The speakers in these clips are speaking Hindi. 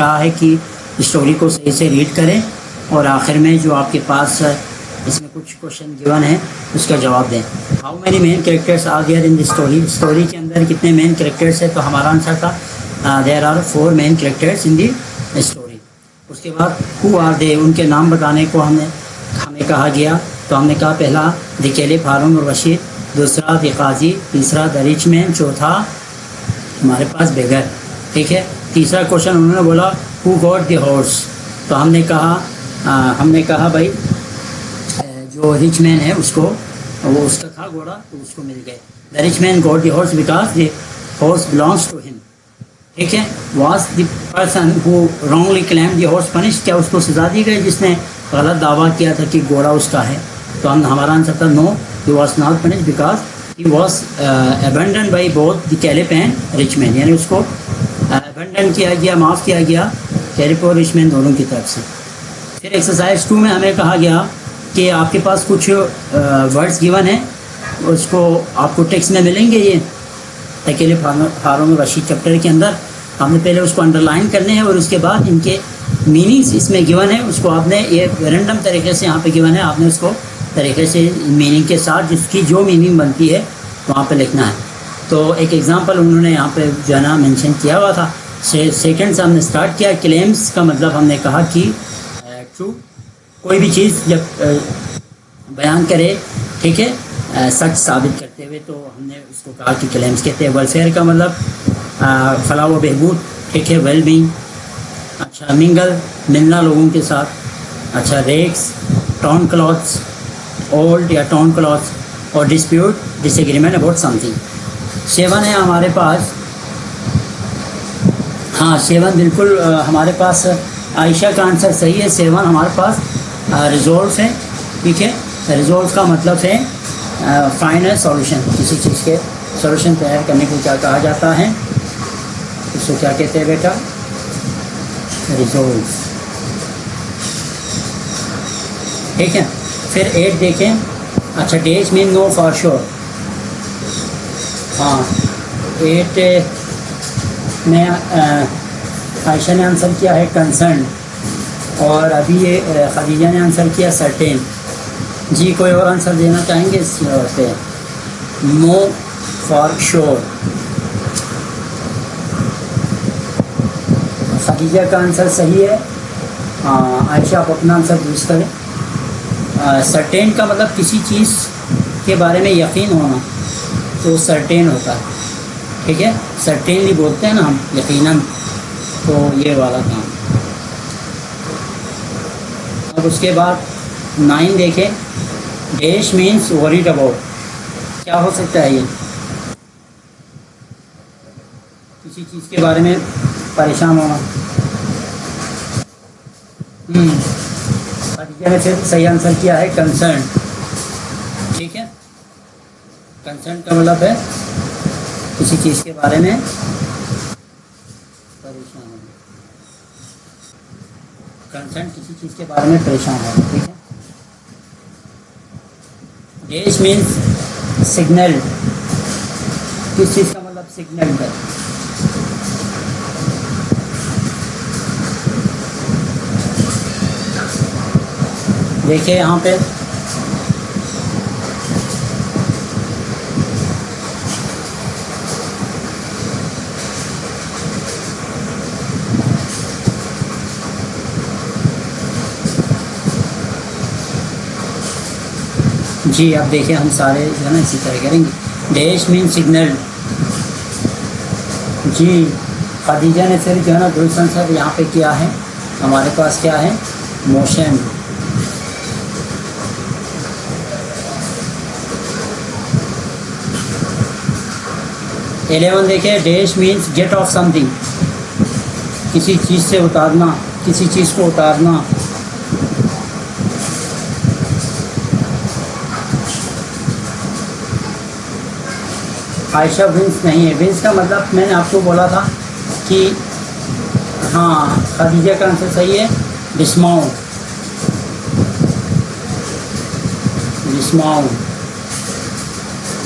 कहा है कि स्टोरी को सही से रीड करें और आखिर में जो आपके पास इसमें कुछ क्वेश्चन गिवन है उसका जवाब दें। How many main characters are there in the story, story के अंदर कितने मेन कैरेक्टर्स है, तो हमारा आंसर था there are 4 main characters in the story. उसके बाद हु आर दे, उनके नाम बताने को हमें कहा गया, तो हमने कहा पहला द कैलिफ हारून और रशीद, दूसरा द काजी, तीसरा द रिच मैन, चौथा हमारे पास बेगर। ठीक है, तीसरा क्वेश्चन उन्होंने बोला हु गॉट द हॉर्स, तो हमने कहा भाई जो रिच मैन है उसको, वो उसका था घोड़ा तो उसको मिल गए। The rich man got the horse because the horse belongs to him. ठीक है, was the person who wrongly claim the horse punish, क्या उसको सजा दी गई जिसने गलत दावा किया था कि घोड़ा उसका है, तो हमारा आंसर था no, he was not punish because he was abandon by both the caliph and rich man, यानी उसको अबंडन किया गया, माफ़ किया गया कैलिफ और रिच मैन दोनों की तरफ से। फिर एक्सरसाइज 2 में हमें कहा गया कि आपके पास कुछ वर्ड्स गिवन है, उसको आपको टेक्स्ट में मिलेंगे, ये कैलिफ हारून और रशीद चैप्टर के अंदर हमने पहले उसको अंडरलाइन करने हैं और उसके बाद इनके मीनिंग्स इसमें गिवन है, उसको आपने ये रैंडम तरीके से यहाँ पे गिवन है, आपने उसको तरीके से मीनिंग के साथ जिसकी जो मीनिंग बनती है वहाँ पे लिखना है। तो एक एग्जांपल उन्होंने यहाँ पे जो है ना मेंशन किया हुआ था। सेकंड से हमने स्टार्ट किया, क्लेम्स का मतलब हमने कहा कि ट्रू, कोई भी चीज़ जब बयान करे, ठीक है, सच साबित करते हुए, तो हमने उसको कहा कि क्लेम्स कहते हैं। वेलफेयर का मतलब फलाह व बहबूद, ठीक है, वेल बीइंग। अच्छा, मिंगल, मिलना लोगों के साथ। अच्छा, रेक्स, टॉन क्लॉथ्स, ओल्ड या टॉन क्लॉथ्स, और डिस्प्यूट, डिसएग्रीमेंट अबाउट समथिंग। 7 है हमारे पास, हाँ 7 बिल्कुल हमारे पास आयशा का आंसर सही है। 7 हमारे पास रिजोल्व है। ठीक है, रिजोल्व का मतलब है फाइनल सॉल्यूशन, किसी चीज़ के सॉल्यूशन तैयार करने को क्या कहा जाता है, इसको क्या कहते हैं बेटा, रिजोल्व। ठीक है, फिर 8 देखें। अच्छा, days mean no for sure. हाँ, 8 में आयशा ने आंसर किया है कंसर्न, और अभी ये खदीजा ने आंसर किया सर्टेन। जी, कोई और आंसर देना चाहेंगे इस पे? No for sure. खदीजा का आंसर सही है। आयशा आप अपना आंसर दूस करें। सर्टेन का मतलब किसी चीज़ के बारे में यकीन होना, तो सर्टेन होता है। ठीक है, सर्टेनली बोलते हैं ना हम, यकीनन, तो ये वाला काम। अब उसके बाद 9 देखें। डैश मीन्स वरीड अबाउट, क्या हो सकता है ये, किसी चीज़ के बारे में परेशान होना। खदीजा ने फिर सही आंसर किया है कंसर्न। ठीक है, कंसर्न का मतलब है किसी चीज़ के बारे में परेशान होना। कंसर्न किसी चीज़ के बारे में परेशान होना। ठीक है, डैश मीन्स सिग्नल, किस चीज़ का मतलब सिग्नल है। देखिए यहाँ पे जी, अब देखिए हम सारे जो है ना इसी तरह करेंगे। Dash mean signal. जी, खदीजा ने फिर जो है ना दुरुस्त आंसर यहाँ पे किया है। हमारे पास क्या है, मोशन। एलेवन देखिए, dash means get off something, किसी चीज़ से उतारना, किसी चीज़ को उतारना। आयशा विंस नहीं है। विंस का मतलब मैंने आपको बोला था कि हाँ, खदीजा का आंसर सही है, डिस्माउंट। डिस्माउंट,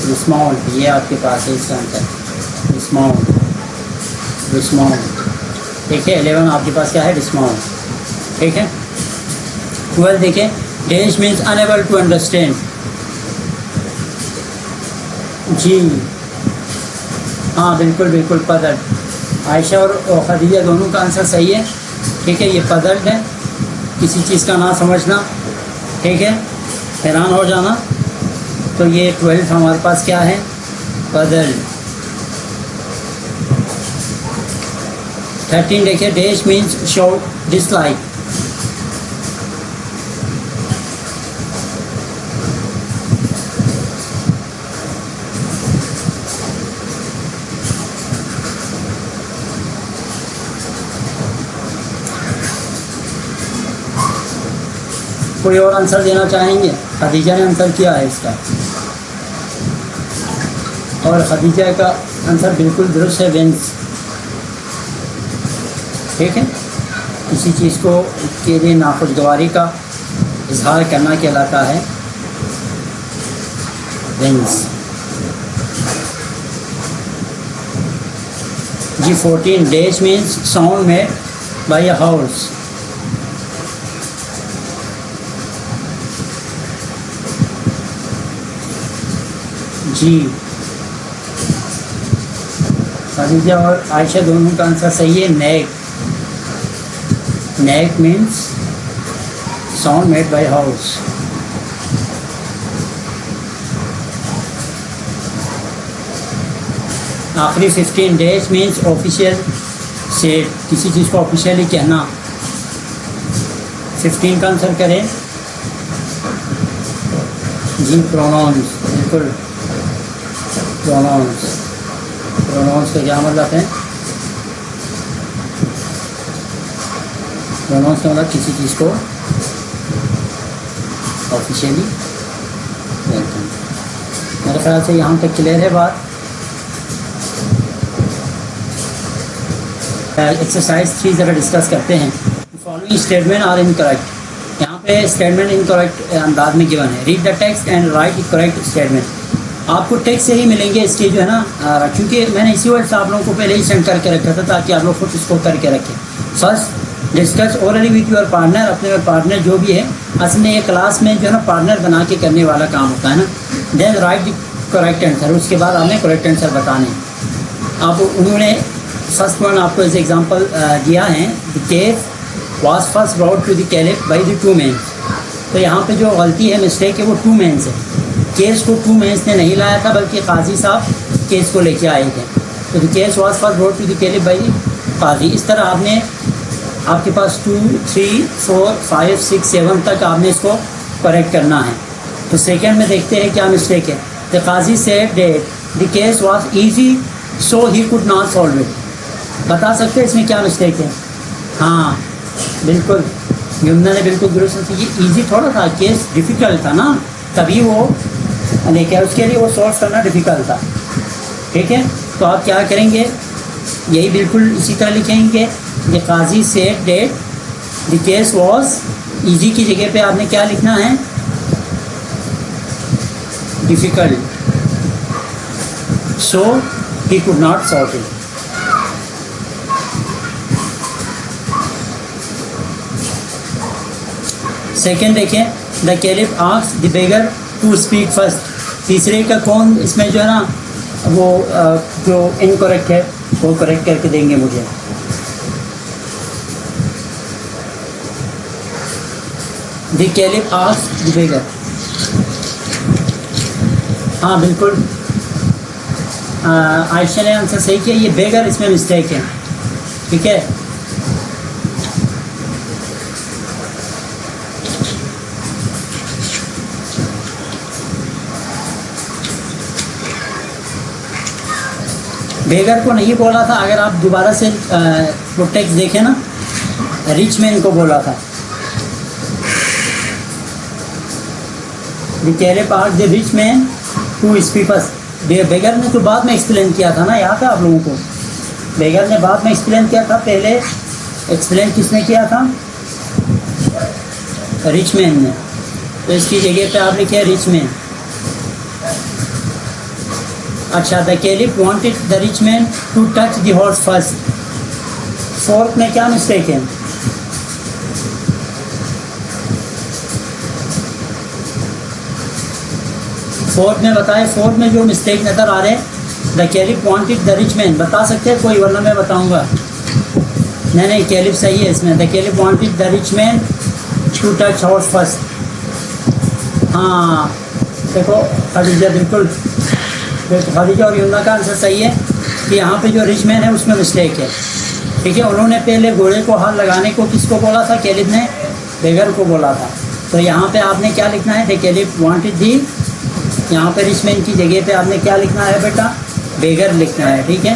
डिस्माउंट, ये आपके पास है इसका आंसर, डिस्माउंट, डिस्माउंट। ठीक है। 11 आपके पास क्या है, स्मॉल, ठीक है। 12 देखिए, dash means unable to understand. जी हाँ, बिल्कुल बिल्कुल, पदल। आयशा और खदीजा दोनों का आंसर सही है, ठीक है। ये पदल है, किसी चीज़ का ना समझना, ठीक है, हैरान हो जाना। तो ये 12 हमारे पास क्या है, पदल। 13 देखिए, डैश मीन्स शो डिसलाइक। कोई और आंसर देना चाहेंगे? खदीजा ने आंसर किया है इसका, और खदीजा का आंसर बिल्कुल दुरुस्त है, वेंस, ठीक है। किसी चीज़ को के लिए नाखुशगवारी का इजहार करना कहलाता है वेंस। जी 14 dash means sound made by a horse. जी खदीजा और आयशा दोनों का आंसर सही है, neigh. Neigh means sound made by horse. आखिरी 15 डैश मीन्स ऑफिशियल सेड, किसी चीज़ को ऑफिशियली कहना। 15 का आंसर करें। जी प्रोनाउंस, बिल्कुल, प्रोनाउंस। प्रोनाउंस का क्या मतलब है? प्रोनाउंस का मतलब किसी चीज़ को ऑफिशियली वेलकम। मेरे ख्याल से यहाँ तक क्लियर है बात। एक्सरसाइज 3 ज़रा डिस्कस करते हैं। Following statement are incorrect. यहाँ पे स्टेटमेंट इनकरेक्ट अंदाज में गिवन है। Read the text and write correct statement. आपको टेक्स्ट से ही मिलेंगे इसके जो है ना, क्योंकि मैंने इसी वजह से आप लोगों को पहले ही सेंड करके रखा था ताकि आप लोग खुद इसको करके रखें। First discuss orally with your partner. अपने पार्टनर जो भी है, असल में ये क्लास में जो है ना पार्टनर बना के करने वाला काम होता है ना। Then write the correct answer. उसके बाद आपने करेक्ट आंसर बताने। आप उन्होंने फर्स्ट वन आपको एज एग्जाम्पल दिया है, the case was first brought to the caliph by the 2 men। तो यहाँ पे जो गलती है, मिस्टेक है, वो 2 men है। केस को 2 men ने नहीं लाया था, बल्कि काजी साहब केस को लेके आए थे। तो the case was first brought to the caliph by the qazi. इस तरह आपने, आपके पास 2, 3, 4, 5, 6, 7 तक आपने इसको करेक्ट करना है। तो सेकेंड में देखते हैं क्या मिस्टेक है। The Qazi said that the case was easy so he could not solve it. बता सकते हैं इसमें क्या मिस्टेक है? हाँ बिल्कुल, यमुना ने बिल्कुल दुरुस्त। ये ईजी थोड़ा था, केस डिफ़िकल्ट था ना, तभी वो लेके उसके लिए वो सॉल्व करना डिफ़िकल्ट था, ठीक है। तो आप क्या करेंगे, यही बिल्कुल इसी तरह लिखेंगे, the Qazi said that the case was easy की जगह पे आपने क्या लिखना है, difficult, so he could not solve it. Second देखें, the caliph asked the beggar to speak first. तीसरे का कौन इसमें जो है ना वो जो इनकरेक्ट है वो करेक्ट करके देंगे मुझे। द कैलिफ आस्क्ड द बेगर। हाँ बिल्कुल, आयशा ने आंसर सही किया। ये बेगर इसमें मिस्टेक है, ठीक है। बेगर को नहीं बोला था, अगर आप दोबारा से वो टेक्स्ट देखें ना, रिच मैन को बोला था। The caliph asked the rich man to speak first. Beggar ने तो बाद में एक्सप्लेन किया था ना, यहाँ पे आप लोगों को बेगर ने बाद में एक्सप्लेन किया था, पहले एक्सप्लेन किसने किया था? रिच मैन ने। तो इसकी जगह पे आप लिखे रिच मैन। अच्छा, the caliph wanted the rich man to touch the horse first. Fourth में क्या मिस्टेक है? फोर्थ में बताए, फोर्थ में जो मिस्टेक नज़र आ रहे हैं, the caliph wanted the rich man, बता सकते हैं कोई, वरना मैं बताऊंगा। नहीं कैलिफ सही है इसमें, the caliph wanted the rich man to touch horse first. हाँ देखो खदीजा, बिल्कुल खदीजा और यूना का आंसर सही है कि यहाँ पे जो रिच मैन है उसमें मिस्टेक है। ठीक है, उन्होंने पहले घोड़े को हाथ लगाने को किसको बोला था? कैलिफ ने बेगर को बोला था। तो यहाँ पे आपने क्या लिखना है? द कैलिफ वांटेड दी, यहाँ पे रिच मैन की जगह पे आपने क्या लिखना है बेटा? बेगर लिखना है। ठीक है,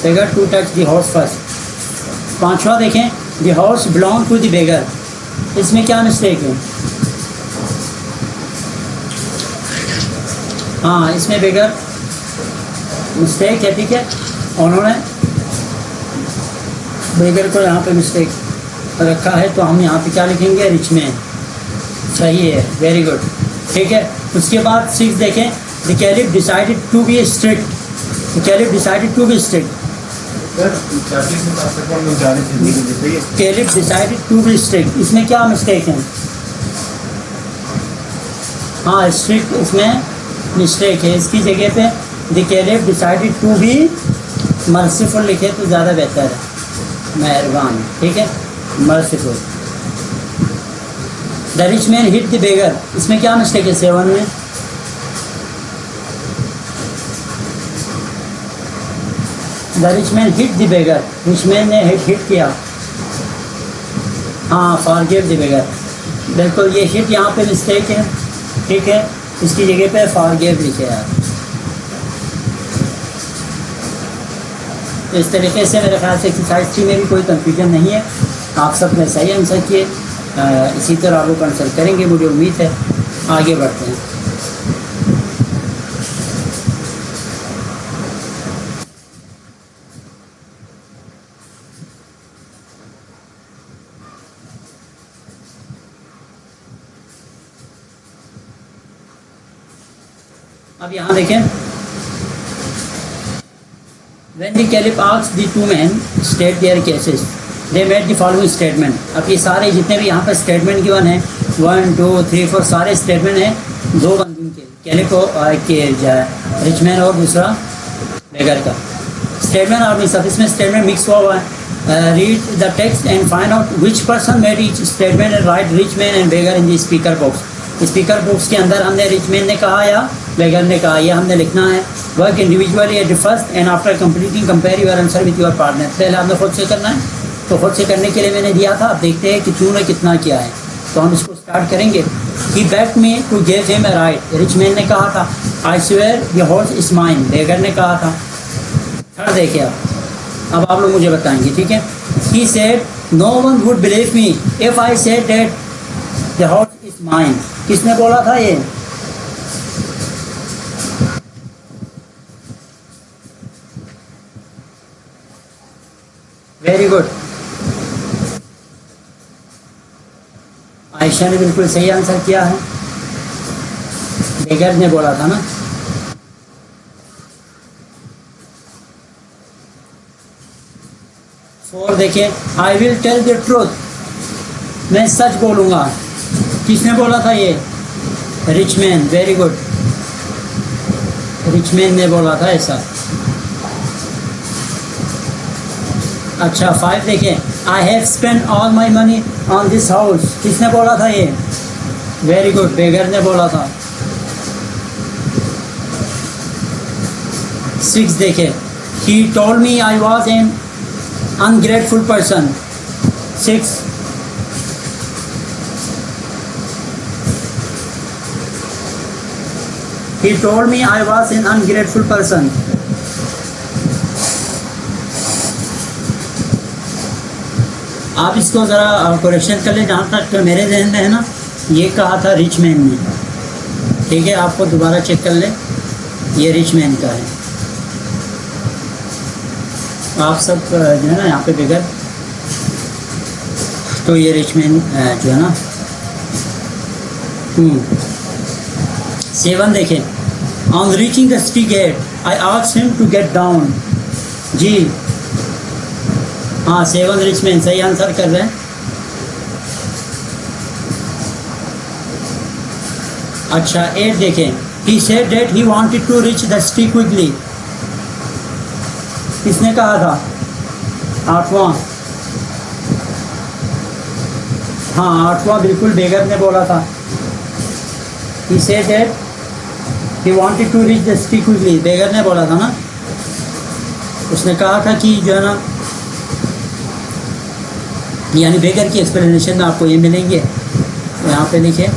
beggar to touch the horse first. पांचवा देखें, the horse belong to the beggar, इसमें क्या मिस्टेक है? हाँ इसमें बेगर मिस्टेक है। ठीक है, उन्होंने बेगर को यहाँ पे मिस्टेक रखा है, तो हम यहाँ पे क्या लिखेंगे? Rich man. सही है, वेरी गुड। ठीक है, उसके बाद 6 देखें, the caliph decided to be strict, the caliph decided to be strict, caliph decided to be strict, इसमें क्या मिस्टेक है? हाँ स्ट्रिक्ट इसमें मिस्टेक है, इसकी जगह पे the caliph decided to be merciful लिखे तो ज़्यादा बेहतर है, मेहरबान। ठीक है, merciful. The rich man hit the beggar, इसमें क्या मिस्टेक है? 7 में the rich man hit the beggar, rich man ने हिट किया। हाँ फॉरगिव द बेगर, बिल्कुल ये हिट यहाँ पे मिस्टेक है। ठीक है, इसकी जगह पे फॉरगिव लिखे आप। इस तरीके से मेरे ख्याल से एक्सरसाइज 3 में भी कोई कंफ्यूजन नहीं है, आप सब ने सही आंसर किए। इसी तरह आप लोग आंसर करेंगे, मुझे उम्मीद है। आगे बढ़ते हैं। अब यहाँ देखें, when the caliph asked the two men state their cases, they made the following statement। अब ये सारे जितने भी यहाँ पर स्टेटमेंट गिवन है 1 2 3 4 सारे स्टेटमेंट हैं दो बंदों के, कैलिफ के रिच मैन और दूसरा बेगर का। स्टेटमेंट और सब इसमें स्टेटमेंट मिक्स हुआ हुआ है। Read the text and find out which person made each statement and right rich man and beggar in the speaker box. Speaker box के अंदर हमने रिच मैन ने कहा या बेगर ने कहा, यह हमने लिखना है। Work individually at first and after completing compare your answer with your partner. पहले आपने खुद से करना है, तो खुद से करने के लिए मैंने दिया था। अब देखते हैं कि तूने कितना किया है, तो हम इसको स्टार्ट करेंगे। He begged me to give him a ride, rich man ने कहा था। I swear the horse is mine, beggar ने कहा था। थर्ड देखिए अब आप लोग मुझे बताएंगे। ठीक है, he said no one would believe me if I said that the horse is mine. किसने बोला था ये? वेरी गुड, आयशा ने बिल्कुल सही आंसर किया है। बेगर ने बोला था ना। फोर देखिए, I will tell the truth, मैं सच बोलूंगा। किसने बोला था ये? Rich man. Very good, rich man ने बोला था ऐसा। अच्छा 5 देखिए, I have spend all my money on this house. किसने बोला था ये? वेरी गुड, बेगर ने बोला था। 6 देखे, he told me I was an ungrateful person. 6 he told me I was an ungrateful person। आप इसको ज़रा करेक्शन कर ले, जहाँ तक मेरे जहन में है ना, ये कहा था रिच मैन ने। ठीक है, आपको दोबारा चेक कर ले, ये रिच मैन का है। आप सब जो है ना यहाँ पे बेगर, तो ये रिच मैन जो है ना। 7 देखें, on reaching the city gate I asked him to get down. जी हाँ 7 रिच मैन सही आंसर कर रहे हैं। अच्छा 8 देखें, he said that he wanted to reach the city quickly. किसने कहा था? 8वां, हाँ 8वां बिल्कुल बेगर ने बोला था। He said that he wanted to reach the city quickly, beggar ने बोला था ना। उसने कहा था कि जो है ना, यानी बेगर की एक्सप्लेनेशन में आपको ये मिलेंगे, यहाँ पे लिखे।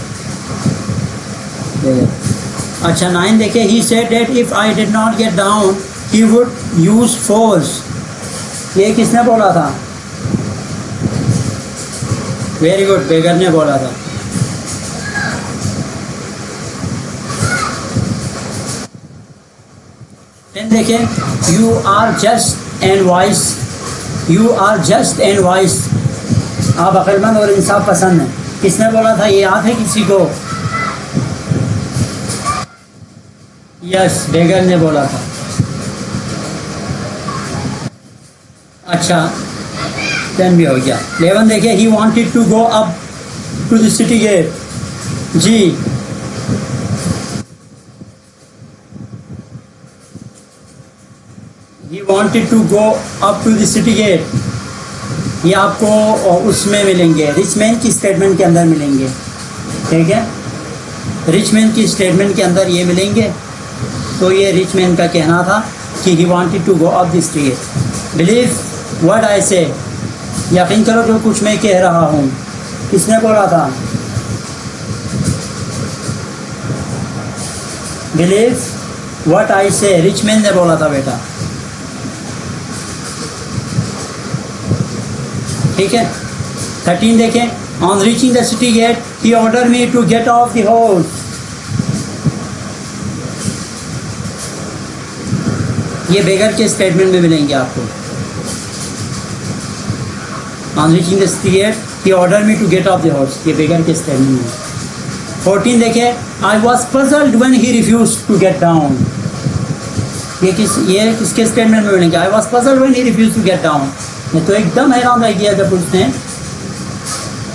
अच्छा 9 देखिए, ही said that if I did not get down he would use force. ये किसने बोला था? वेरी गुड, बेगर ने बोला था। देखिए, you are just and wise, you are just and wise, आप अक्लमंद और इंसाफ पसंद हैं। किसने बोला था? ये याद है किसी को? यस, बेगर ने बोला था। अच्छा 10 भी हो गया। 11 देखिए, he wanted to go up to the city gate. जी he wanted to go up to the city gate, ये आपको उसमें मिलेंगे, रिच मैन की स्टेटमेंट के अंदर मिलेंगे। ठीक है, रिच मैन की स्टेटमेंट के अंदर ये मिलेंगे। तो ये रिच मैन का कहना था कि he wanted to go up the city gate. Believe what I say, यकीन करो जो कुछ मैं कह रहा हूँ। किसने बोला था? बिलीव व्हाट आई से, रिच मैन ने बोला था बेटा। ठीक है। 13 देखें, on reaching the city gate he order me to get off the horse. ये बेगर के स्टेटमेंट में मिलेंगे आपको। On reaching the city gate he order me to get off the horse, ये बेगर के स्टेटमेंट में। 14 देखें, I was puzzled when he refuse to get down. ये किसके स्टेटमेंट में मिलेंगे? I was puzzled when he refuse to get down, मैं तो एकदम हैरान रह गया जब उसने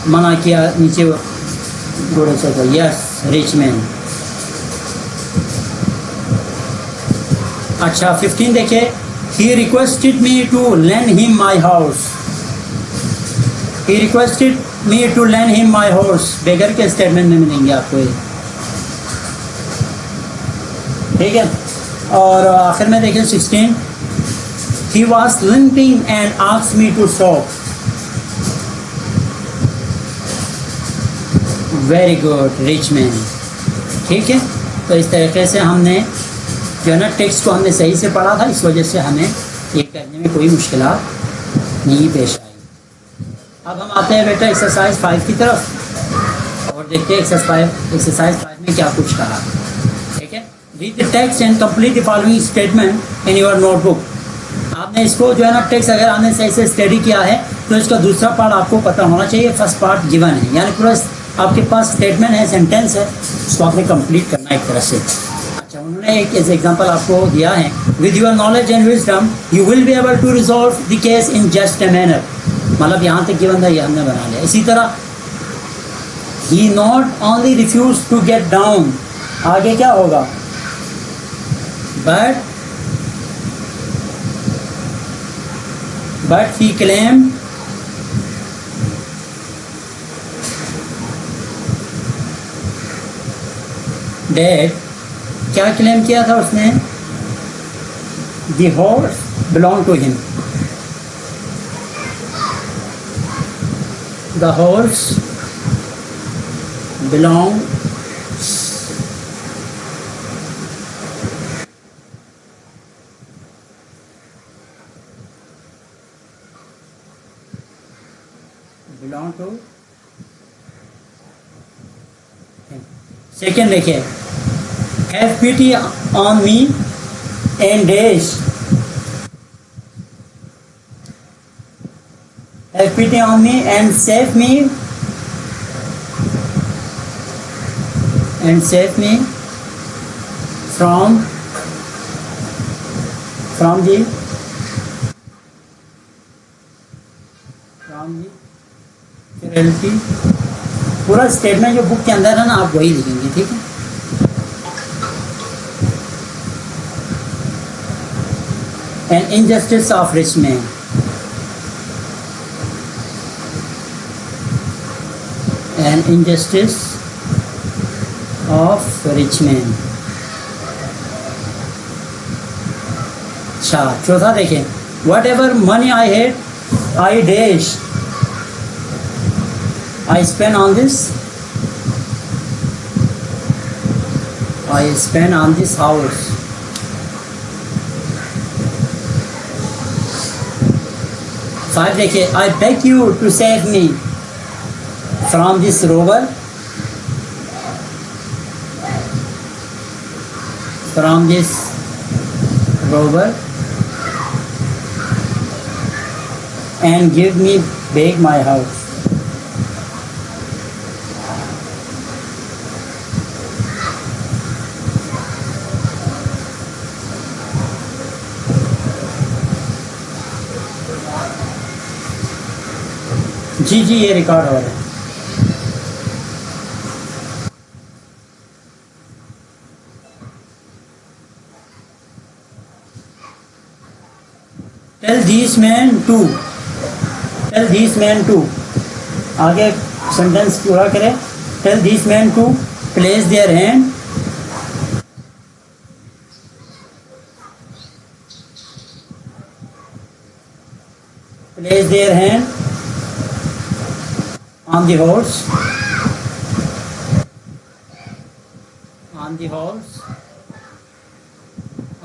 मना किया नीचे घोड़े से। तो यस, रिच मैन। अच्छा 15 देखे, he requested me to lend him my horse. He requested me to lend him my horse, beggar के स्टेटमेंट में मिलेंगे आपको ये। ठीक है। और आखिर में देखें 16, he was limping and asked me to stop. Very good, rich man. ठीक है, तो इस तरीके से हमने जो है ना टेक्स्ट को हमने सही से पढ़ा था, इस वजह से हमें ये करने में कोई मुश्किलात नहीं पेश आई। अब हम आते हैं बेटा एक्सरसाइज 5 की तरफ और देखते हैं एक्सरसाइज 5 में क्या कुछ कहा। ठीक है, read the text and complete the following statement in your notebook. आपने इसको जो है ना टेक्स्ट अगर आपने सही से स्टडी किया है तो इसका दूसरा पार्ट आपको पता होना चाहिए। फर्स्ट पार्ट गिवन है, यानी पूरा आपके पास स्टेटमेंट है, सेंटेंस है, उसको आपने कंप्लीट करना है एक तरह से। अच्छा, उन्होंने एक एग्जांपल आपको दिया है, with your knowledge and wisdom you will be able to resolve the case in just a manner. मतलब यहाँ तक गिवन था, ये हमने बना लिया। इसी तरह he not only refuse to get down, आगे क्या होगा? but he claimed that, क्या क्लेम किया था उसने? The horse belonged to him. The horse belonged to him. Second देखिए, have pity on me and dash. Have pity on me and save me from the Ram ji फिर एलटी, पूरा स्टेटमेंट जो बुक के अंदर है ना आप वही लिखेंगे, ठीक है। An injustice of rich man, an injustice of rich man. अच्छा चौथा देखें, whatever money I had I dash I spend on this, I spend on this house. Five देखिए, I beg you to save me from this robber, from this robber, and give me back my house. जी जी ये रिकॉर्ड हो रहा है। Tell this man to, tell this man to, आगे सेंटेंस पूरा करें। Tell this man to place their hand, place their hand on the horse, on the horse,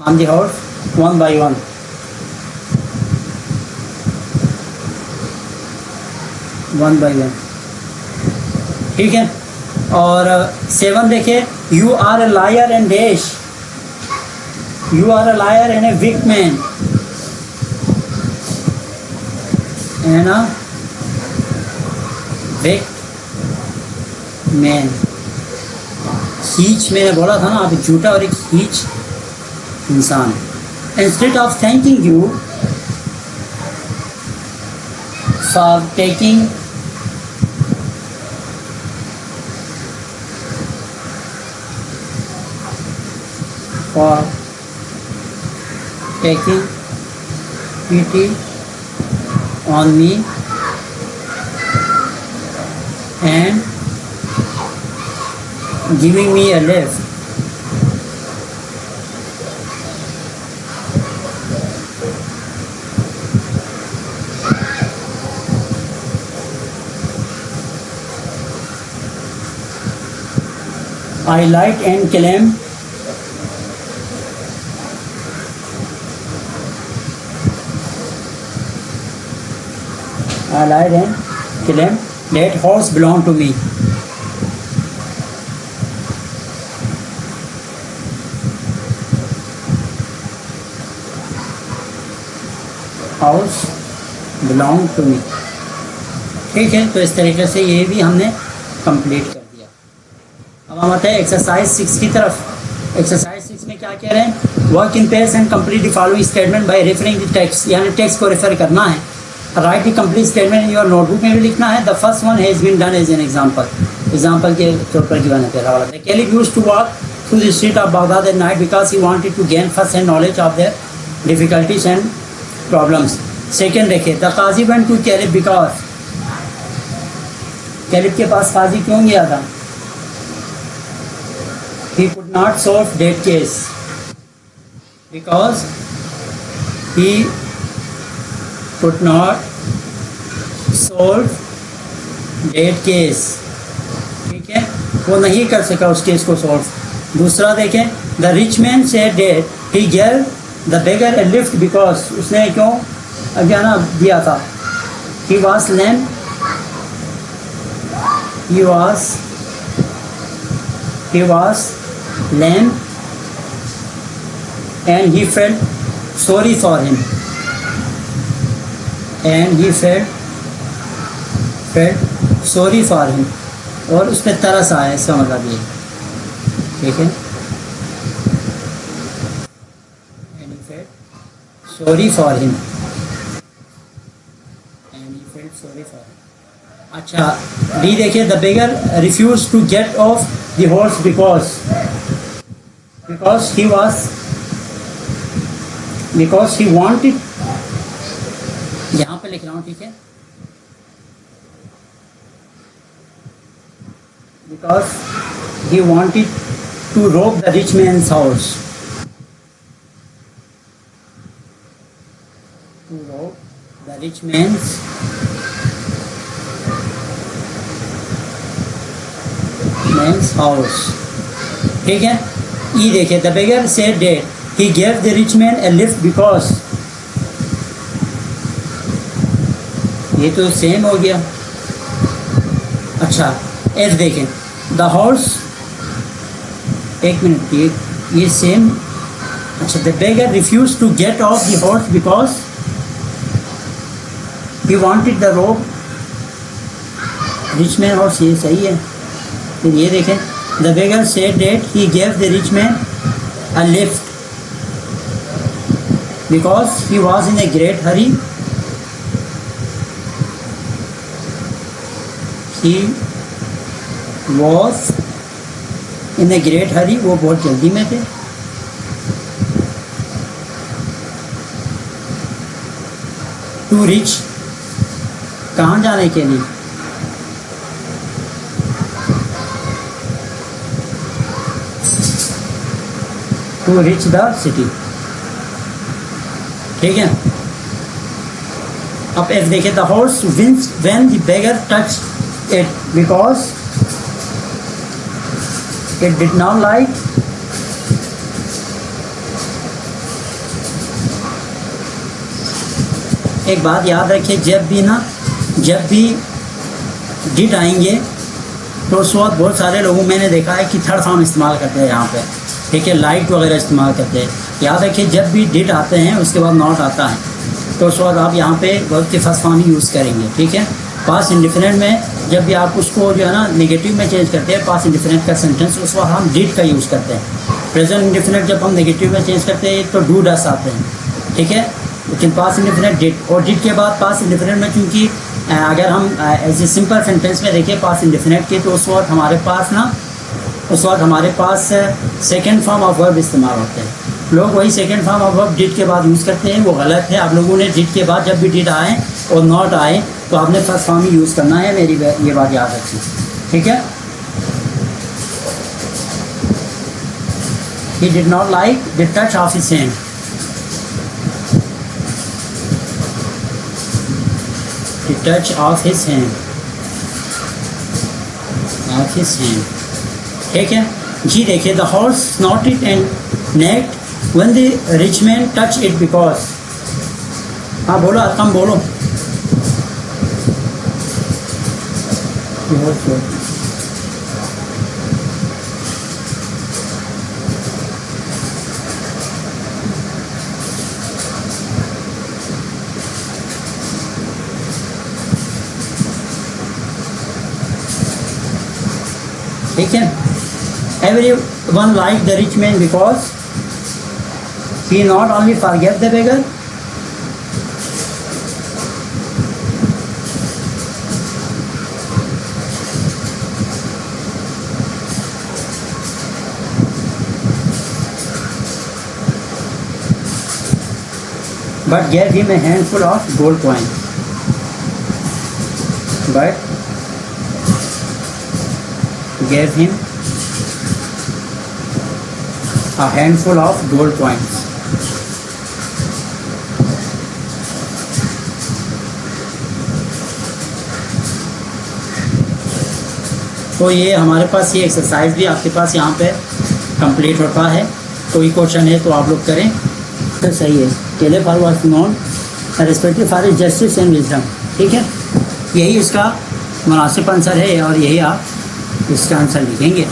on the horse, one by one, one by one, ठीक है। और 7 देखिए, you are a liar and dash, you are a liar and a weak man, and a man. हीच मैंने बोला था ना, आप एक झूठा और एक हीच इंसान। Instead of thanking you for taking pity on me and giving me a lift, I light and claim that horse belong to me. House belong to me. ठीक है, तो इस तरीके से ये भी हमने कंप्लीट कर दिया। अब हम आते हैं एक्सरसाइज 6 की तरफ। एक्सरसाइज 6 में क्या कह रहे हैं, work in pairs and complete the following statement by referring the text, यानी टेक्स्ट को रेफर करना है। Write the complete statement in your notebook में भी लिखना है। The first one has been done as an example, example के तौर पर गिवन है पहला वाला। The caliph used to walk through the street of Baghdad at night because he wanted to gain first hand knowledge of their difficulties and problems. Second देखिए, the qazi went to caliph because, caliph के पास काजी क्यों गया था, he could not solve that case because he could not solve that case, ठीक है, वो नहीं कर सका उस केस को सॉल्व। दूसरा देखें, the rich man said that he gave the beggar a lift because, उसने क्यों अज्ञाना दिया था, he was lame, he was lame and he felt sorry for him, and he felt sorry for him, और उस पर तरस आया, इसका मतलब ये, ठीक है, and he felt sorry for him, and he felt sorry अच्छा, डी देखिए, the beggar refuse to get off the horse because he wanted, यहाँ पे लिख रहा हूँ, ठीक है, because he wanted to rob the rich man's house, to rob the rich man's house, ठीक है। ई देखिए, the beggar said that he gave the rich man a lift because, ये तो सेम हो गया। अच्छा, एफ देखें, द हॉर्स, एक मिनट, ये सेम। अच्छा, the beggar refuse to get off the horse because he wanted the rope, rich man horse, ये सही है। फिर ये देखें, the beggar said that he gave the rich man a lift because he was in a great hurry, he was in a great hurry, वो बहुत जल्दी में थे। टू रिच, कहाँ जाने के लिए, टू रिच द सिटी, ठीक है। अब एफ देखिए, the horse wins when the beggar touch it because it did not like, एक बात याद रखिए, जब भी डिड आएंगे तो उस वक्त बहुत सारे लोगों, मैंने देखा है कि थर्ड फॉर्म इस्तेमाल करते हैं यहाँ पे, ठीक है, लाइट वगैरह इस्तेमाल करते हैं। याद रखिए, जब भी डिड आते हैं उसके बाद नॉट आता है तो उस वक्त आप यहाँ पे वर्ब के फर्स्ट फॉर्म ही यूज़ करेंगे, ठीक है। पास्ट इंडिफिनिट में जब भी आप उसको जो है ना नेगेटिव में चेंज करते हैं, पास्ट इंडिफिनिट का सेंटेंस, उस वक्त हम डिड का यूज़ करते हैं। प्रेजेंट इंडिफिनिट जब हम नेगेटिव में चेंज करते हैं तो डू डस आते हैं, ठीक है। लेकिन पास्ट इंडिफिनिट डिड, और डिड के बाद पास्ट इंडिफिनिट में चूँकि अगर हम एज ए सिंपल सेंटेंस में देखें पास्ट इंडिफिनिट के, तो उस वक्त हमारे पास सेकेंड फॉर्म ऑफ वर्ब इस्तेमाल होते हैं। लोग वही second form of verb did के बाद यूज़ करते हैं, वो गलत है। आप लोगों ने डिड के बाद जब भी डिड आए और नॉट आए तो आपने फर्स्ट फॉर्म ही यूज़ करना है, मेरी ये बात याद रखिए, ठीक है। He did not like the touch of his hand. The touch of his hand. Of his hand. ठीक है जी। देखिए, the horse snorted and neighed when the rich man touched it because, हाँ बोलो, कम बोलो। ठीक है, everyone liked the rich man because he not only forgave the beggar, but gave him a handful of gold coins. But gave him a handful of gold coins. तो ये हमारे पास ये एक्सरसाइज भी आपके पास यहाँ पे कंप्लीट होता है। कोई क्वेश्चन है तो आप लोग करें तो सही है। केले for was non respective for is justice and wisdom, ठीक है। यही इसका मुनासिब आंसर है और यही आप इसका आंसर लिखेंगे।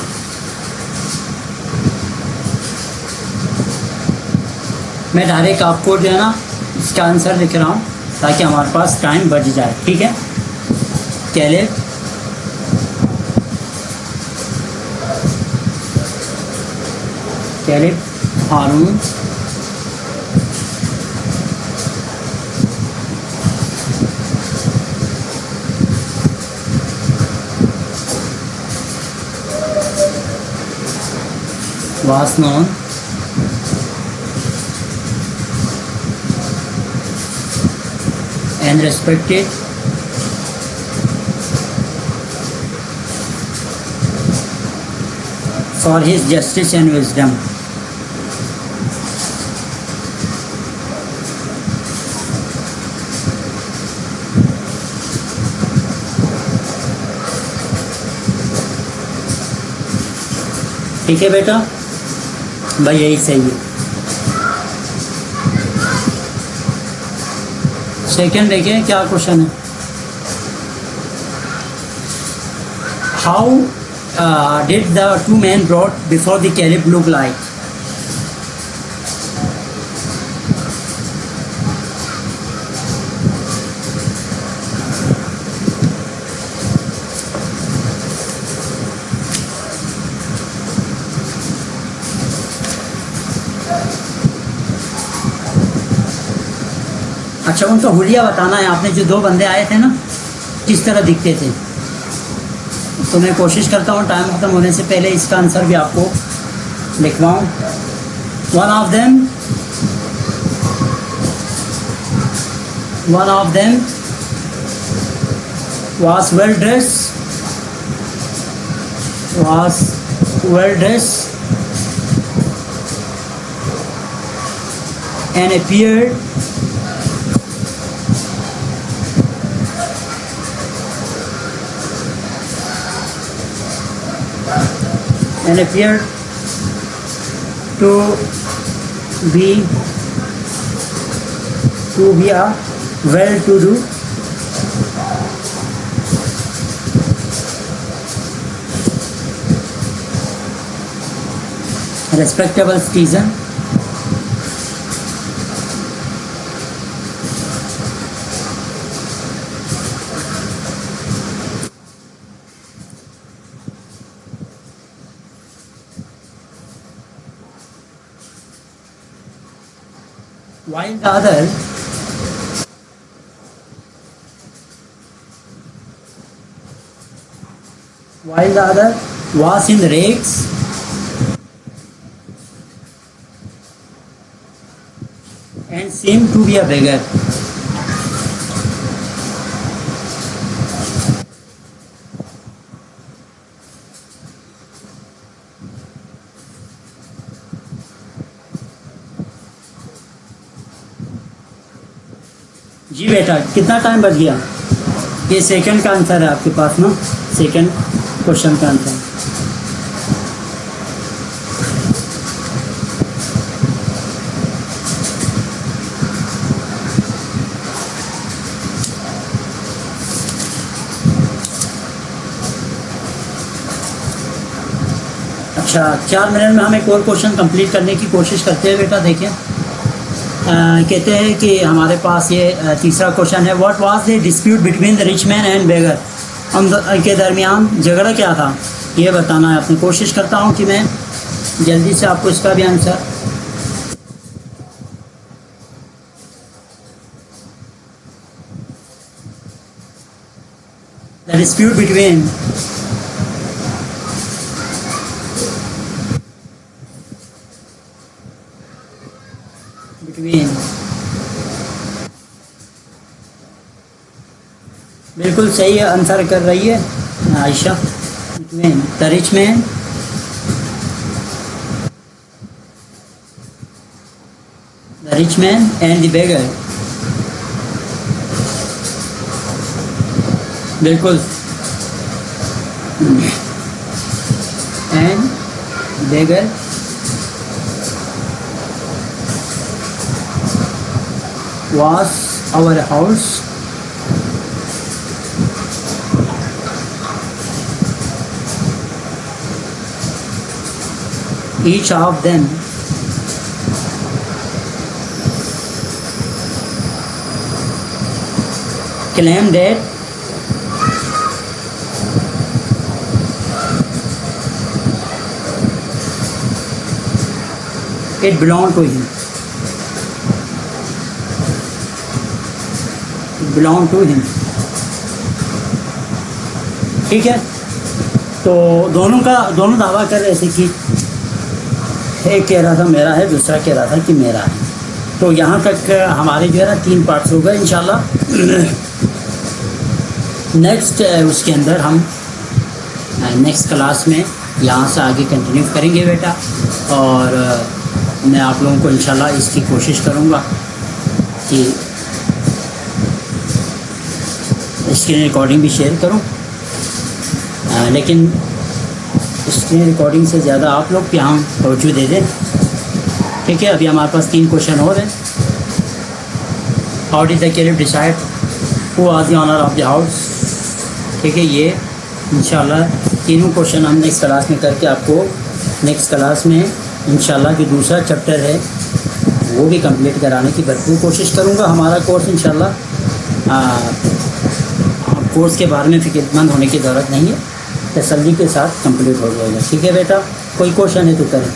मैं डायरेक्ट आपको जो है ना इसका आंसर लिख रहा हूँ ताकि हमारे पास टाइम बच जाए, ठीक है। Caliph Harun was known and respected for his justice and wisdom. ठीक है बेटा, भाई यही सही है। सेकंड देखिए क्या क्वेश्चन है। How did the two man brought before the caliph look like? अच्छा, उनका हुलिया बताना है आपने। जो दो बंदे आए थे ना, किस तरह दिखते थे। तो मैं कोशिश करता हूँ टाइम खत्म होने से पहले इसका आंसर भी आपको लिखवाऊँ। One of them was well dressed and appeared to be a well-to-do respectable citizen. While the other was in rags and seemed to be a beggar. जी बेटा, कितना टाइम बच गया? ये सेकंड का आंसर है आपके पास ना, सेकंड क्वेश्चन का आंसर। अच्छा, 4 मिनट में हम एक और क्वेश्चन कंप्लीट करने की कोशिश करते हैं बेटा। देखिए कहते हैं कि हमारे पास ये तीसरा क्वेश्चन है। What was the dispute between the rich man and beggar? उनके दरमियान झगड़ा क्या था, ये बताना है आपने। कोशिश करता हूँ कि मैं जल्दी से आपको इसका भी आंसर। द डिस्प्यूट बिटवीन बिल्कुल सही आंसर कर रही है Ayesha. Between the rich man and the beggar. बिल्कुल, and beggar was our house each of them claimed that it belonged to him. Belong to him. ठीक है, तो दोनों दावा कर रहे थे कि एक कह रहा था मेरा है, दूसरा कह रहा था कि मेरा है। तो यहाँ तक हमारे जो है ना 3 पार्ट्स हो गए इंशाल्लाह। नेक्स्ट उसके अंदर हम नेक्स्ट क्लास में यहाँ से आगे कंटिन्यू करेंगे बेटा, और मैं आप लोगों को इंशाल्लाह इसकी कोशिश करूँगा कि स्क्रीन रिकॉर्डिंग भी शेयर करूँ, लेकिन स्क्रीन रिकॉर्डिंग से ज़्यादा आप लोग भी यहाँ तवज्जो दे दें। ठीक है, अभी हमारे पास 3 क्वेश्चन और हैं। How did the caliph decide who was the owner of the house. ठीक है, ये इंशाल्लाह तीनों क्वेश्चन हम नेक्स्ट क्लास में करके आपको नेक्स्ट क्लास में इंशाल्लाह जो दूसरा चैप्टर है वो भी कंप्लीट कराने की भरपूर कोशिश करूँगा। हमारा कोर्स इंशाल्लाह कोर्स के बारे में फ़िक्रमंद होने की ज़रूरत नहीं है, तसल्ली के साथ कंप्लीट हो जाएगा। ठीक है बेटा, कोई क्वेश्चन है तो करें।